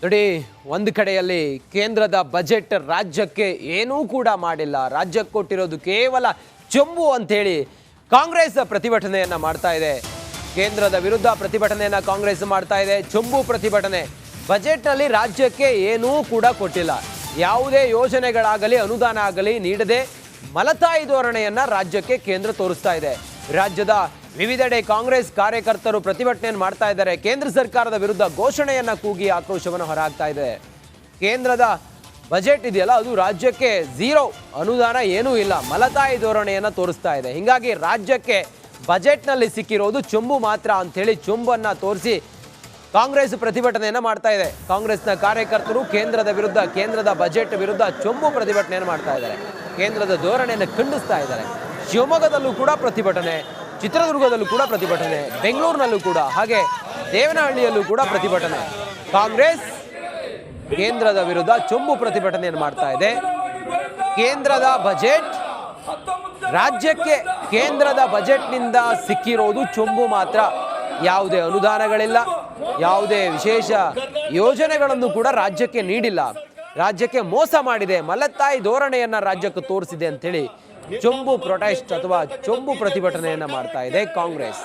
ನೋಡಿ, ಒಂದು ಕಡೆಯಲ್ಲಿ ಕೇಂದ್ರದ ಬಜೆಟ್ ರಾಜ್ಯಕ್ಕೆ ಏನೂ ಕೂಡ ಮಾಡಿಲ್ಲ. ರಾಜ್ಯಕ್ಕೆ ಕೊಟ್ಟಿರೋದು ಕೇವಲ ಚೊಂಬು ಅಂತೇಳಿ ಕಾಂಗ್ರೆಸ್ ಪ್ರತಿಭಟನೆಯನ್ನ ಮಾಡ್ತಾ ಇದೆ. ಕೇಂದ್ರದ ವಿರುದ್ಧ ಪ್ರತಿಭಟನೆಯನ್ನ ಕಾಂಗ್ರೆಸ್ ಮಾಡ್ತಾ ಇದೆ. ಚೊಂಬು ಪ್ರತಿಭಟನೆ. ಬಜೆಟ್ನಲ್ಲಿ ರಾಜ್ಯಕ್ಕೆ ಏನೂ ಕೂಡ ಕೊಟ್ಟಿಲ್ಲ. ಯಾವುದೇ ಯೋಜನೆಗಳಾಗಲಿ ಅನುದಾನ ಆಗಲಿ ನೀಡದೆ ಮಲತಾಯಿ ಧೋರಣೆಯನ್ನ ರಾಜ್ಯಕ್ಕೆ ಕೇಂದ್ರ ತೋರಿಸ್ತಾ ಇದೆ. ರಾಜ್ಯದ ವಿವಿಧೆಡೆ ಕಾಂಗ್ರೆಸ್ ಕಾರ್ಯಕರ್ತರು ಪ್ರತಿಭಟನೆಯನ್ನು ಮಾಡ್ತಾ ಇದ್ದಾರೆ. ಕೇಂದ್ರ ಸರ್ಕಾರದ ವಿರುದ್ಧ ಘೋಷಣೆಯನ್ನ ಕೂಗಿ ಆಕ್ರೋಶವನ್ನು ಹೊರಹಾಕ್ತಾ ಇದೆ. ಕೇಂದ್ರದ ಬಜೆಟ್ ಇದೆಯಲ್ಲ, ಅದು ರಾಜ್ಯಕ್ಕೆ ಝೀರೋ, ಅನುದಾನ ಏನೂ ಇಲ್ಲ, ಮಲತಾಯಿ ಧೋರಣೆಯನ್ನ ತೋರಿಸ್ತಾ ಇದೆ. ಹೀಗಾಗಿ ರಾಜ್ಯಕ್ಕೆ ಬಜೆಟ್ನಲ್ಲಿ ಸಿಕ್ಕಿರೋದು ಚೊಂಬು ಮಾತ್ರ ಅಂಥೇಳಿ ಚೊಂಬನ್ನ ತೋರಿಸಿ ಕಾಂಗ್ರೆಸ್ ಪ್ರತಿಭಟನೆಯನ್ನ ಮಾಡ್ತಾ ಇದೆ. ಕಾಂಗ್ರೆಸ್ನ ಕಾರ್ಯಕರ್ತರು ಕೇಂದ್ರದ ವಿರುದ್ಧ, ಕೇಂದ್ರದ ಬಜೆಟ್ ವಿರುದ್ಧ ಚೊಂಬು ಪ್ರತಿಭಟನೆಯನ್ನು ಮಾಡ್ತಾ ಇದ್ದಾರೆ. ಕೇಂದ್ರದ ಧೋರಣೆಯನ್ನು ಖಂಡಿಸ್ತಾ ಇದ್ದಾರೆ. ಶಿವಮೊಗ್ಗದಲ್ಲೂ ಕೂಡ ಪ್ರತಿಭಟನೆ, ಚಿತ್ರದುರ್ಗದಲ್ಲೂ ಕೂಡ ಪ್ರತಿಭಟನೆ, ಬೆಂಗಳೂರಿನಲ್ಲೂ ಕೂಡ, ಹಾಗೆ ದೇವನಹಳ್ಳಿಯಲ್ಲೂ ಕೂಡ ಪ್ರತಿಭಟನೆ. ಕಾಂಗ್ರೆಸ್ ಕೇಂದ್ರದ ವಿರುದ್ಧ ಚೊಂಬು ಪ್ರತಿಭಟನೆಯನ್ನು ಮಾಡ್ತಾ ಇದೆ. ಕೇಂದ್ರದ ಬಜೆಟ್ ರಾಜ್ಯಕ್ಕೆ, ಕೇಂದ್ರದ ಬಜೆಟ್ನಿಂದ ಸಿಕ್ಕಿರೋದು ಚೊಂಬು ಮಾತ್ರ. ಯಾವುದೇ ಅನುದಾನಗಳಿಲ್ಲ, ಯಾವುದೇ ವಿಶೇಷ ಯೋಜನೆಗಳನ್ನು ಕೂಡ ರಾಜ್ಯಕ್ಕೆ ನೀಡಿಲ್ಲ. ರಾಜ್ಯಕ್ಕೆ ಮೋಸ ಮಾಡಿದೆ, ಮಲತಾಯಿ ಧೋರಣೆಯನ್ನ ರಾಜ್ಯಕ್ಕೆ ತೋರಿಸಿದೆ ಅಂತೇಳಿ ಚೊಂಬು ಪ್ರೊಟೆಸ್ಟ್ ಅಥವಾ ಚೊಂಬು ಪ್ರತಿಭಟನೆಯನ್ನ ಮಾಡ್ತಾ ಇದೆ ಕಾಂಗ್ರೆಸ್.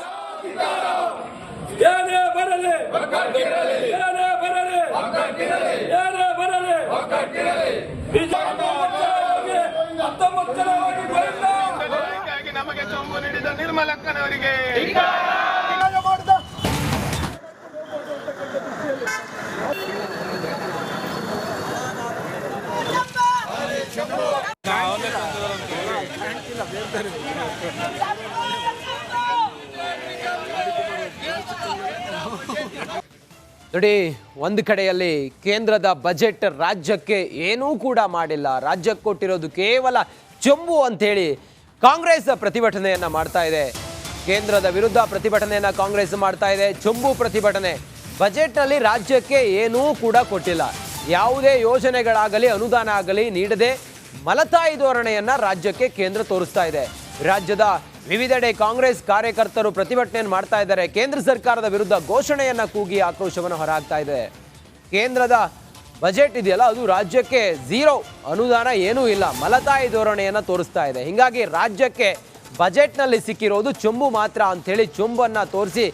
ನಮಗೆ ಚೊಂಬು ನೀಡಿದ ನಿರ್ಮಲಕ್ಕನವರಿಗೆ ನೋಡಿ, ಒಂದು ಕಡೆಯಲ್ಲಿ ಕೇಂದ್ರದ ಬಜೆಟ್ ರಾಜ್ಯಕ್ಕೆ ಏನೂ ಕೂಡ ಮಾಡಿಲ್ಲ. ರಾಜ್ಯಕ್ಕೆ ಕೊಟ್ಟಿರೋದು ಕೇವಲ ಚೊಂಬು ಅಂತೇಳಿ ಕಾಂಗ್ರೆಸ್ ಪ್ರತಿಭಟನೆಯನ್ನ ಮಾಡ್ತಾ ಇದೆ. ಕೇಂದ್ರದ ವಿರುದ್ಧ ಪ್ರತಿಭಟನೆಯನ್ನ ಕಾಂಗ್ರೆಸ್ ಮಾಡ್ತಾ ಇದೆ. ಚೊಂಬು ಪ್ರತಿಭಟನೆ. ಬಜೆಟ್ನಲ್ಲಿ ರಾಜ್ಯಕ್ಕೆ ಏನೂ ಕೂಡ ಕೊಟ್ಟಿಲ್ಲ. ಯಾವುದೇ ಯೋಜನೆಗಳಾಗಲಿ ಅನುದಾನ ಆಗಲಿ ನೀಡದೆ ಮಲತಾಯಿ ಧೋರಣೆಯನ್ನ ರಾಜ್ಯಕ್ಕೆ ಕೇಂದ್ರ ತೋರಿಸ್ತಾ ಇದೆ. ರಾಜ್ಯದ ವಿವಿಧೆಡೆ ಕಾಂಗ್ರೆಸ್ ಕಾರ್ಯಕರ್ತರು ಪ್ರತಿಭಟನೆಯನ್ನು ಮಾಡ್ತಾ ಇದ್ದಾರೆ. ಕೇಂದ್ರ ಸರ್ಕಾರದ ವಿರುದ್ಧ ಘೋಷಣೆಯನ್ನ ಕೂಗಿ ಆಕ್ರೋಶವನ್ನು ಹೊರಹಾಕ್ತಾ ಇದೆ. ಕೇಂದ್ರದ ಬಜೆಟ್ ಇದೆಯಲ್ಲ, ಅದು ರಾಜ್ಯಕ್ಕೆ ಝೀರೋ, ಅನುದಾನ ಏನೂ ಇಲ್ಲ, ಮಲತಾಯಿ ಧೋರಣೆಯನ್ನ ತೋರಿಸ್ತಾ ಇದೆ. ಹೀಗಾಗಿ ರಾಜ್ಯಕ್ಕೆ ಬಜೆಟ್ನಲ್ಲಿ ಸಿಕ್ಕಿರೋದು ಚೊಂಬು ಮಾತ್ರ ಅಂಥೇಳಿ ಚೊಂಬನ್ನ ತೋರಿಸಿ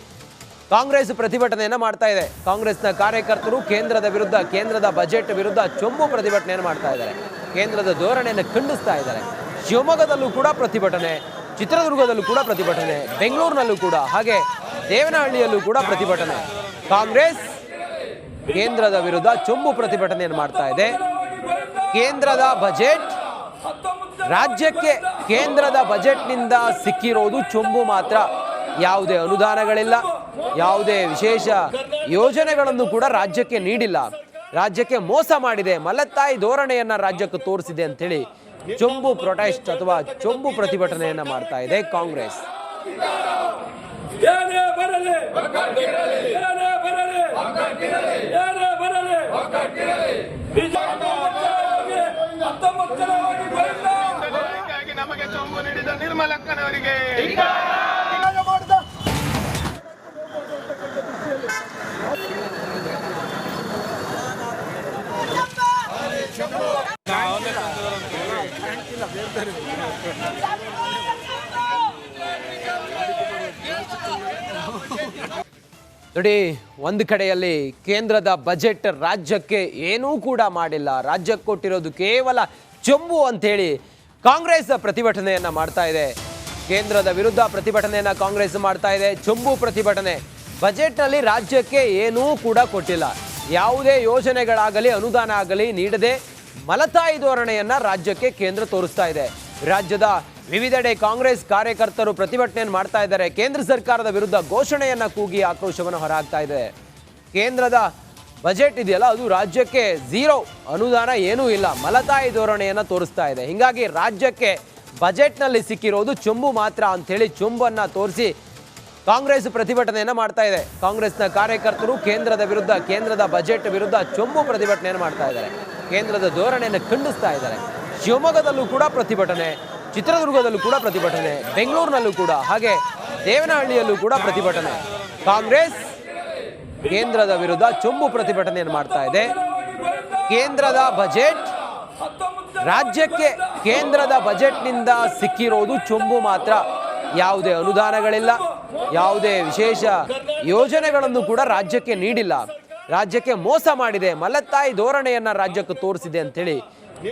ಕಾಂಗ್ರೆಸ್ ಪ್ರತಿಭಟನೆಯನ್ನ ಮಾಡ್ತಾ ಇದೆ. ಕಾಂಗ್ರೆಸ್ನ ಕಾರ್ಯಕರ್ತರು ಕೇಂದ್ರದ ವಿರುದ್ಧ, ಕೇಂದ್ರದ ಬಜೆಟ್ ವಿರುದ್ಧ ಚೊಂಬು ಪ್ರತಿಭಟನೆಯನ್ನು ಮಾಡ್ತಾ ಇದ್ದಾರೆ. ಕೇಂದ್ರದ ಧೋರಣೆಯನ್ನು ಖಂಡಿಸ್ತಾ ಇದ್ದಾರೆ. ಶಿವಮೊಗ್ಗದಲ್ಲೂ ಕೂಡ ಪ್ರತಿಭಟನೆ, ಚಿತ್ರದುರ್ಗದಲ್ಲೂ ಕೂಡ ಪ್ರತಿಭಟನೆ, ಬೆಂಗಳೂರಿನಲ್ಲೂ ಕೂಡ, ಹಾಗೆ ದೇವನಹಳ್ಳಿಯಲ್ಲೂ ಕೂಡ ಪ್ರತಿಭಟನೆ. ಕಾಂಗ್ರೆಸ್ ಕೇಂದ್ರದ ವಿರುದ್ಧ ಚೊಂಬು ಪ್ರತಿಭಟನೆಯನ್ನು ಮಾಡ್ತಾ ಇದೆ. ಕೇಂದ್ರದ ಬಜೆಟ್ ರಾಜ್ಯಕ್ಕೆ, ಕೇಂದ್ರದ ಬಜೆಟ್ನಿಂದ ಸಿಕ್ಕಿರೋದು ಚೊಂಬು ಮಾತ್ರ. ಯಾವುದೇ ಅನುದಾನಗಳಿಲ್ಲ, ಯಾವುದೇ ವಿಶೇಷ ಯೋಜನೆಗಳನ್ನು ಕೂಡ ರಾಜ್ಯಕ್ಕೆ ನೀಡಿಲ್ಲ. ರಾಜ್ಯಕ್ಕೆ ಮೋಸ ಮಾಡಿದೆ, ಮಲತಾಯಿ ಧೋರಣೆಯನ್ನ ರಾಜ್ಯಕ್ಕೆ ತೋರಿಸಿದೆ ಅಂತೇಳಿ ಚೊಂಬು ಪ್ರೊಟೆಸ್ಟ್ ಅಥವಾ ಚೊಂಬು ಪ್ರತಿಭಟನೆಯನ್ನ ಮಾಡ್ತಾ ಇದೆ ಕಾಂಗ್ರೆಸ್. ನಮಗೆ ಚೊಂಬು ನೀಡಿದ ನಿರ್ಮಲಕ್ಕನವರಿಗೆ ನೋಡಿ, ಒಂದು ಕಡೆಯಲ್ಲಿ ಕೇಂದ್ರದ ಬಜೆಟ್ ರಾಜ್ಯಕ್ಕೆ ಏನೂ ಕೂಡ ಮಾಡಿಲ್ಲ. ರಾಜ್ಯಕ್ಕೆ ಕೊಟ್ಟಿರೋದು ಕೇವಲ ಚೊಂಬು ಅಂತೇಳಿ ಕಾಂಗ್ರೆಸ್ ಪ್ರತಿಭಟನೆಯನ್ನ ಮಾಡ್ತಾ ಇದೆ. ಕೇಂದ್ರದ ವಿರುದ್ಧ ಪ್ರತಿಭಟನೆಯನ್ನ ಕಾಂಗ್ರೆಸ್ ಮಾಡ್ತಾ ಇದೆ. ಚೊಂಬು ಪ್ರತಿಭಟನೆ. ಬಜೆಟ್ನಲ್ಲಿ ರಾಜ್ಯಕ್ಕೆ ಏನೂ ಕೂಡ ಕೊಟ್ಟಿಲ್ಲ. ಯಾವುದೇ ಯೋಜನೆಗಳಾಗಲಿ ಅನುದಾನ ಆಗಲಿ ನೀಡದೆ ಮಲತಾಯಿ ಧೋರಣೆಯನ್ನ ರಾಜ್ಯಕ್ಕೆ ಕೇಂದ್ರ ತೋರಿಸ್ತಾ ಇದೆ. ರಾಜ್ಯದ ವಿವಿಧೆಡೆ ಕಾಂಗ್ರೆಸ್ ಕಾರ್ಯಕರ್ತರು ಪ್ರತಿಭಟನೆಯನ್ನು ಮಾಡ್ತಾ ಇದ್ದಾರೆ. ಕೇಂದ್ರ ಸರ್ಕಾರದ ವಿರುದ್ಧ ಘೋಷಣೆಯನ್ನ ಕೂಗಿ ಆಕ್ರೋಶವನ್ನು ಹೊರಹಾಕ್ತಾ ಇದೆ. ಕೇಂದ್ರದ ಬಜೆಟ್ ಇದೆಯಲ್ಲ, ಅದು ರಾಜ್ಯಕ್ಕೆ ಝೀರೋ, ಅನುದಾನ ಏನೂ ಇಲ್ಲ, ಮಲತಾಯಿ ಧೋರಣೆಯನ್ನ ತೋರಿಸ್ತಾ ಇದೆ. ಹೀಗಾಗಿ ರಾಜ್ಯಕ್ಕೆ ಬಜೆಟ್ನಲ್ಲಿ ಸಿಕ್ಕಿರೋದು ಚೊಂಬು ಮಾತ್ರ ಅಂಥೇಳಿ ಚೊಂಬನ್ನ ತೋರಿಸಿ ಕಾಂಗ್ರೆಸ್ ಪ್ರತಿಭಟನೆಯನ್ನ ಮಾಡ್ತಾ ಇದೆ. ಕಾಂಗ್ರೆಸ್ನ ಕಾರ್ಯಕರ್ತರು ಕೇಂದ್ರದ ವಿರುದ್ಧ, ಕೇಂದ್ರದ ಬಜೆಟ್ ವಿರುದ್ಧ ಚೊಂಬು ಪ್ರತಿಭಟನೆಯನ್ನು ಮಾಡ್ತಾ ಇದ್ದಾರೆ. ಕೇಂದ್ರದ ಧೋರಣೆಯನ್ನು ಖಂಡಿಸ್ತಾ ಇದ್ದಾರೆ. ಶಿವಮೊಗ್ಗದಲ್ಲೂ ಕೂಡ ಪ್ರತಿಭಟನೆ, ಚಿತ್ರದುರ್ಗದಲ್ಲೂ ಕೂಡ ಪ್ರತಿಭಟನೆ, ಬೆಂಗಳೂರಿನಲ್ಲೂ ಕೂಡ, ಹಾಗೆ ದೇವನಹಳ್ಳಿಯಲ್ಲೂ ಕೂಡ ಪ್ರತಿಭಟನೆ. ಕಾಂಗ್ರೆಸ್ ಕೇಂದ್ರದ ವಿರುದ್ಧ ಚೊಂಬು ಪ್ರತಿಭಟನೆಯನ್ನು ಮಾಡ್ತಾ ಇದೆ. ಕೇಂದ್ರದ ಬಜೆಟ್ ರಾಜ್ಯಕ್ಕೆ ಕೇಂದ್ರದ ಬಜೆಟ್ನಿಂದ ಸಿಕ್ಕಿರೋದು ಚೊಂಬು ಮಾತ್ರ. ಯಾವುದೇ ಅನುದಾನಗಳಿಲ್ಲ, ಯಾವುದೇ ವಿಶೇಷ ಯೋಜನೆಗಳನ್ನು ಕೂಡ ರಾಜ್ಯಕ್ಕೆ ನೀಡಿಲ್ಲ. ರಾಜ್ಯಕ್ಕೆ ಮೋಸ ಮಾಡಿದೆ, ಮಲತಾಯಿ ಧೋರಣೆಯನ್ನ ರಾಜ್ಯಕ್ಕೆ ತೋರಿಸಿದೆ ಅಂತೇಳಿ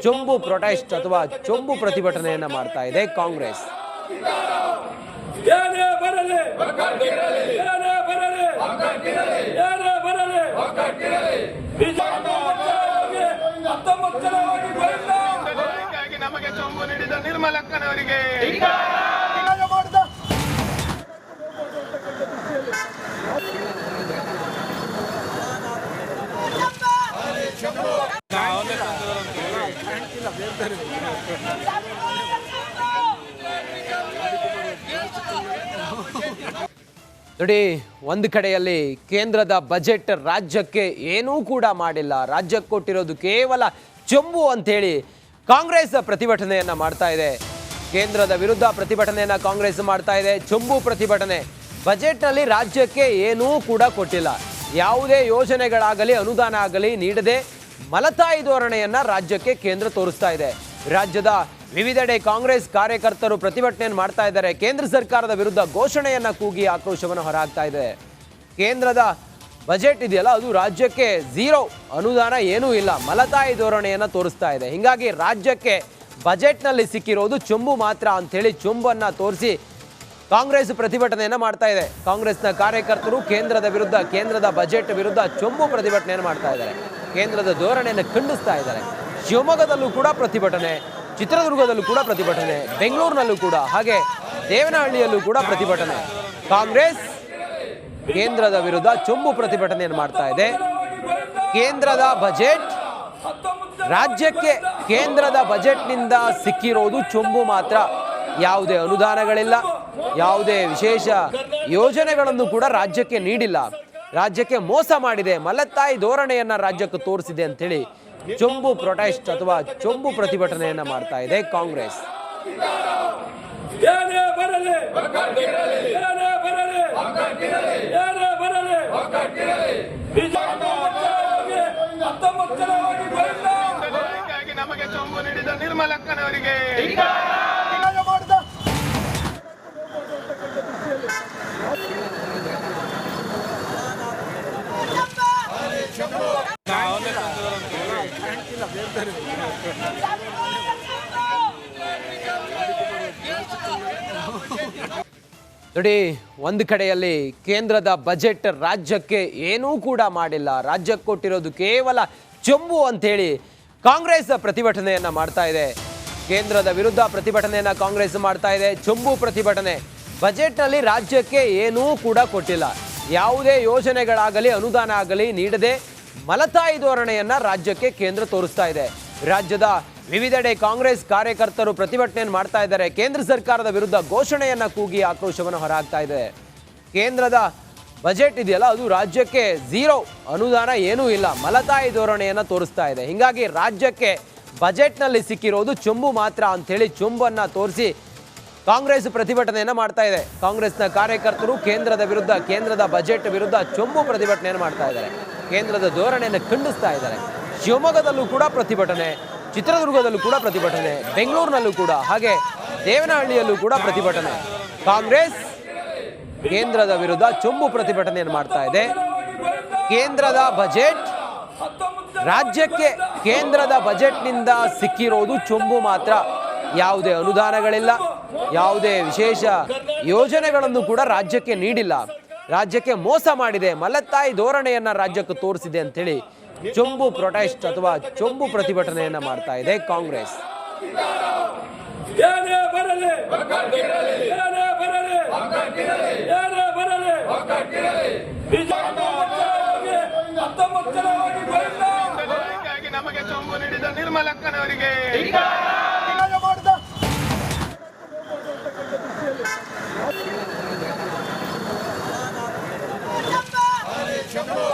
ಚೊಂಬು ಪ್ರೊಟೆಸ್ಟ್ ಅಥವಾ ಚೊಂಬು ಪ್ರತಿಭಟನೆಯನ್ನ ಮಾಡ್ತಾ ಇದೆ ಕಾಂಗ್ರೆಸ್. ನಮಗೆ ಚೊಂಬು ನೀಡಿದ ನಿರ್ಮಲಕ್ಕನವರಿಗೆ ನೋಡಿ, ಒಂದು ಕಡೆಯಲ್ಲಿ ಕೇಂದ್ರದ ಬಜೆಟ್ ರಾಜ್ಯಕ್ಕೆ ಏನೂ ಕೂಡ ಮಾಡಿಲ್ಲ, ರಾಜ್ಯಕ್ಕೆ ಕೊಟ್ಟಿರೋದು ಕೇವಲ ಚೊಂಬು ಅಂತೇಳಿ ಕಾಂಗ್ರೆಸ್ ಪ್ರತಿಭಟನೆಯನ್ನ ಮಾಡ್ತಾ ಇದೆ. ಕೇಂದ್ರದ ವಿರುದ್ಧ ಪ್ರತಿಭಟನೆಯನ್ನ ಕಾಂಗ್ರೆಸ್ ಮಾಡ್ತಾ ಇದೆ. ಚೊಂಬು ಪ್ರತಿಭಟನೆ. ಬಜೆಟ್ನಲ್ಲಿ ರಾಜ್ಯಕ್ಕೆ ಏನೂ ಕೂಡ ಕೊಟ್ಟಿಲ್ಲ, ಯಾವುದೇ ಯೋಜನೆಗಳಾಗಲಿ ಅನುದಾನ ಆಗಲಿ ನೀಡದೆ ಮಲತಾಯಿ ಧೋರಣೆಯನ್ನ ರಾಜ್ಯಕ್ಕೆ ಕೇಂದ್ರ ತೋರಿಸ್ತಾ ಇದೆ. ರಾಜ್ಯದ ವಿವಿಧೆಡೆ ಕಾಂಗ್ರೆಸ್ ಕಾರ್ಯಕರ್ತರು ಪ್ರತಿಭಟನೆಯನ್ನು ಮಾಡ್ತಾ ಇದ್ದಾರೆ. ಕೇಂದ್ರ ಸರ್ಕಾರದ ವಿರುದ್ಧ ಘೋಷಣೆಯನ್ನ ಕೂಗಿ ಆಕ್ರೋಶವನ್ನು ಹೊರಹಾಕ್ತಾ ಇದೆ. ಕೇಂದ್ರದ ಬಜೆಟ್ ಇದೆಯಲ್ಲ, ಅದು ರಾಜ್ಯಕ್ಕೆ ಝೀರೋ, ಅನುದಾನ ಏನೂ ಇಲ್ಲ, ಮಲತಾಯಿ ಧೋರಣೆಯನ್ನ ತೋರಿಸ್ತಾ ಇದೆ. ಹೀಗಾಗಿ ರಾಜ್ಯಕ್ಕೆ ಬಜೆಟ್ನಲ್ಲಿ ಸಿಕ್ಕಿರೋದು ಚೊಂಬು ಮಾತ್ರ ಅಂಥೇಳಿ ಚೊಂಬನ್ನ ತೋರಿಸಿ ಕಾಂಗ್ರೆಸ್ ಪ್ರತಿಭಟನೆಯನ್ನ ಮಾಡ್ತಾ ಇದೆ. ಕಾಂಗ್ರೆಸ್ನ ಕಾರ್ಯಕರ್ತರು ಕೇಂದ್ರದ ವಿರುದ್ಧ, ಕೇಂದ್ರದ ಬಜೆಟ್ ವಿರುದ್ಧ ಚೊಂಬು ಪ್ರತಿಭಟನೆಯನ್ನು ಮಾಡ್ತಾ ಇದ್ದಾರೆ. ಕೇಂದ್ರದ ಧೋರಣೆಯನ್ನು ಖಂಡಿಸ್ತಾ ಇದ್ದಾರೆ. ಶಿವಮೊಗ್ಗದಲ್ಲೂ ಕೂಡ ಪ್ರತಿಭಟನೆ, ಚಿತ್ರದುರ್ಗದಲ್ಲೂ ಕೂಡ ಪ್ರತಿಭಟನೆ, ಬೆಂಗಳೂರಿನಲ್ಲೂ ಕೂಡ, ಹಾಗೆ ದೇವನಹಳ್ಳಿಯಲ್ಲೂ ಕೂಡ ಪ್ರತಿಭಟನೆ. ಕಾಂಗ್ರೆಸ್ ಕೇಂದ್ರದ ವಿರುದ್ಧ ಚೊಂಬು ಪ್ರತಿಭಟನೆಯನ್ನು ಮಾಡ್ತಾ ಇದೆ. ಕೇಂದ್ರದ ಬಜೆಟ್ ರಾಜ್ಯಕ್ಕೆ ಕೇಂದ್ರದ ಬಜೆಟ್ನಿಂದ ಸಿಕ್ಕಿರೋದು ಚೊಂಬು ಮಾತ್ರ. ಯಾವುದೇ ಅನುದಾನಗಳಿಲ್ಲ, ಯಾವುದೇ ವಿಶೇಷ ಯೋಜನೆಗಳನ್ನು ಕೂಡ ರಾಜ್ಯಕ್ಕೆ ನೀಡಿಲ್ಲ. ರಾಜ್ಯಕ್ಕೆ ಮೋಸ ಮಾಡಿದೆ, ಮಲತಾಯಿ ಧೋರಣೆಯನ್ನ ರಾಜ್ಯಕ್ಕೆ ತೋರಿಸಿದೆ ಅಂತೇಳಿ ಚೊಂಬು ಪ್ರೊಟೆಸ್ಟ್ ಅಥವಾ ಚೊಂಬು ಪ್ರತಿಭಟನೆಯನ್ನ ಮಾಡ್ತಾ ಇದೆ ಕಾಂಗ್ರೆಸ್. ನಮಗೆ ಚೊಂಬು ನೀಡಿದ ನಿರ್ಮಲಕ್ಕನವರಿಗೆ ನೋಡಿ, ಒಂದು ಕಡೆಯಲ್ಲಿ ಕೇಂದ್ರದ ಬಜೆಟ್ ರಾಜ್ಯಕ್ಕೆ ಏನೂ ಕೂಡ ಮಾಡಿಲ್ಲ, ರಾಜ್ಯಕ್ಕೆ ಕೊಟ್ಟಿರೋದು ಕೇವಲ ಚೊಂಬು ಅಂತೇಳಿ ಕಾಂಗ್ರೆಸ್ ಪ್ರತಿಭಟನೆಯನ್ನ ಮಾಡ್ತಾ ಇದೆ. ಕೇಂದ್ರದ ವಿರುದ್ಧ ಪ್ರತಿಭಟನೆಯನ್ನ ಕಾಂಗ್ರೆಸ್ ಮಾಡ್ತಾ ಇದೆ. ಚೊಂಬು ಪ್ರತಿಭಟನೆ. ಬಜೆಟ್ನಲ್ಲಿ ರಾಜ್ಯಕ್ಕೆ ಏನೂ ಕೂಡ ಕೊಟ್ಟಿಲ್ಲ, ಯಾವುದೇ ಯೋಜನೆಗಳಾಗಲಿ ಅನುದಾನ ಆಗಲಿ ನೀಡದೆ ಮಲತಾಯಿ ಧೋರಣೆಯನ್ನ ರಾಜ್ಯಕ್ಕೆ ಕೇಂದ್ರ ತೋರಿಸ್ತಾ ಇದೆ. ರಾಜ್ಯದ ವಿವಿಧೆಡೆ ಕಾಂಗ್ರೆಸ್ ಕಾರ್ಯಕರ್ತರು ಪ್ರತಿಭಟನೆಯನ್ನು ಮಾಡ್ತಾ ಇದ್ದಾರೆ. ಕೇಂದ್ರ ಸರ್ಕಾರದ ವಿರುದ್ಧ ಘೋಷಣೆಯನ್ನ ಕೂಗಿ ಆಕ್ರೋಶವನ್ನು ಹೊರಹಾಕ್ತಾ ಇದೆ. ಕೇಂದ್ರದ ಬಜೆಟ್ ಇದೆಯಲ್ಲ, ಅದು ರಾಜ್ಯಕ್ಕೆ ಝೀರೋ, ಅನುದಾನ ಏನೂ ಇಲ್ಲ, ಮಲತಾಯಿ ಧೋರಣೆಯನ್ನ ತೋರಿಸ್ತಾ ಇದೆ. ಹೀಗಾಗಿ ರಾಜ್ಯಕ್ಕೆ ಬಜೆಟ್ನಲ್ಲಿ ಸಿಕ್ಕಿರೋದು ಚೊಂಬು ಮಾತ್ರ ಅಂಥೇಳಿ ಚೊಂಬನ್ನ ತೋರಿಸಿ ಕಾಂಗ್ರೆಸ್ ಪ್ರತಿಭಟನೆಯನ್ನ ಮಾಡ್ತಾ ಇದೆ. ಕಾಂಗ್ರೆಸ್ನ ಕಾರ್ಯಕರ್ತರು ಕೇಂದ್ರದ ವಿರುದ್ಧ, ಕೇಂದ್ರದ ಬಜೆಟ್ ವಿರುದ್ಧ ಚೊಂಬು ಪ್ರತಿಭಟನೆಯನ್ನು ಮಾಡ್ತಾ ಇದ್ದಾರೆ. ಕೇಂದ್ರದ ಧೋರಣೆಯನ್ನು ಖಂಡಿಸ್ತಾ ಇದ್ದಾರೆ. ಶಿವಮೊಗ್ಗದಲ್ಲೂ ಕೂಡ ಪ್ರತಿಭಟನೆ, ಚಿತ್ರದುರ್ಗದಲ್ಲೂ ಕೂಡ ಪ್ರತಿಭಟನೆ, ಬೆಂಗಳೂರಿನಲ್ಲೂ ಕೂಡ, ಹಾಗೆ ದೇವನಹಳ್ಳಿಯಲ್ಲೂ ಕೂಡ ಪ್ರತಿಭಟನೆ. ಕಾಂಗ್ರೆಸ್ ಕೇಂದ್ರದ ವಿರುದ್ಧ ಚೊಂಬು ಪ್ರತಿಭಟನೆಯನ್ನು ಮಾಡ್ತಾ ಇದೆ. ಕೇಂದ್ರದ ಬಜೆಟ್ ರಾಜ್ಯಕ್ಕೆ ಕೇಂದ್ರದ ಬಜೆಟ್ನಿಂದ ಸಿಕ್ಕಿರೋದು ಚೊಂಬು ಮಾತ್ರ. ಯಾವುದೇ ಅನುದಾನಗಳಿಲ್ಲ, ಯಾವುದೇ ವಿಶೇಷ ಯೋಜನೆಗಳನ್ನು ಕೂಡ ರಾಜ್ಯಕ್ಕೆ ನೀಡಿಲ್ಲ. ರಾಜ್ಯಕ್ಕೆ ಮೋಸ ಮಾಡಿದೆ, ಮಲತಾಯಿ ಧೋರಣೆಯನ್ನ ರಾಜ್ಯಕ್ಕೆ ತೋರಿಸಿದೆ ಅಂತೇಳಿ ಚೊಂಬು ಪ್ರೊಟೆಸ್ಟ್ ಅಥವಾ ಚೊಂಬು ಪ್ರತಿಭಟನೆಯನ್ನ ಮಾಡ್ತಾ ಇದೆ ಕಾಂಗ್ರೆಸ್. ನಮಗೆ ಚೊಂಬು ನೀಡಿದ ನಿರ್ಮಲಕ್ಕನವರಿಗೆ Jumbo!